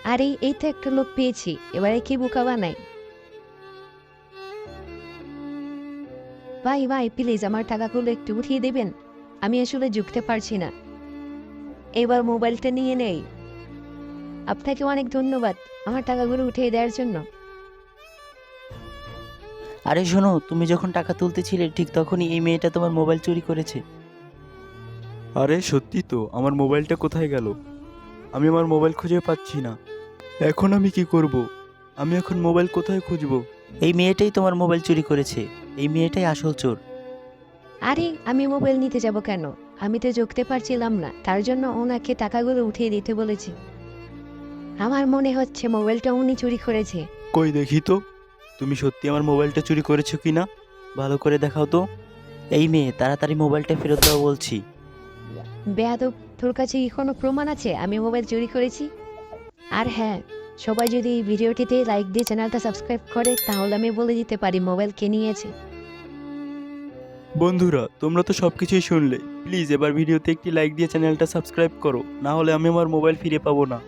আরে এই তো একটা লোক পেয়েছি, এবারে কি বোকা বানাই। ভাই ভাই প্লিজ আমার টাকাগুলো একটু উঠিয়ে দেবেন, আমি আসলে ঝুঁকতে পারছি না। এবার মোবাইলটা নিয়ে নেই। আপনাকে অনেক ধন্যবাদ আমার টাকাগুলো উঠিয়ে দেওয়ার জন্য। আরে শোনো, তুমি যখন টাকা তুলতেছিলে ঠিক তখনই এই মেয়েটা তোমার মোবাইল চুরি করেছে। আরে সত্যি তো, আমার মোবাইলটা কোথায় গেল? আমি আমার মোবাইল খুঁজে পাচ্ছি না। এখন আমি কি করব? আমি এখন মোবাইল কোথায় খুঁজব? এই মেয়েটাই তোমার মোবাইল চুরি করেছে। এই মেয়েটাই আসল চোর। আরে আমি মোবাইল নিতে যাব কেন? আমি তো ঝুঁকতে পারছিলাম না, তার জন্য ওনাকে টাকাগুলো উঠিয়ে দিতে বলেছি। আমার মনে হচ্ছে মোবাইলটা উনি চুরি করেছে। কই দেখি তো, তুমি সত্যি আমার মোবাইলটা চুরি করেছো কি না, ভালো করে দেখাও তো। এই মেয়ে, তাড়াতাড়ি মোবাইলটা ফেরত দাও বলছি। বেয়াদব, তোর কাছে কি কোনো প্রমাণ আছে আমি মোবাইল চুরি করেছি? আর হ্যাঁ, সবাই যদি এই ভিডিওটিতে লাইক দিয়ে চ্যানেলটা সাবস্ক্রাইব করে তাহলে আমি বলে দিতে পারি মোবাইল কে নিয়েছে। বন্ধুরা, তোমরা তো সব কিছুই শুনলে। প্লিজ এবার ভিডিওতে একটি লাইক দিয়ে চ্যানেলটা সাবস্ক্রাইব করো, না হলে আমি আমার মোবাইল ফিরে পাবো না।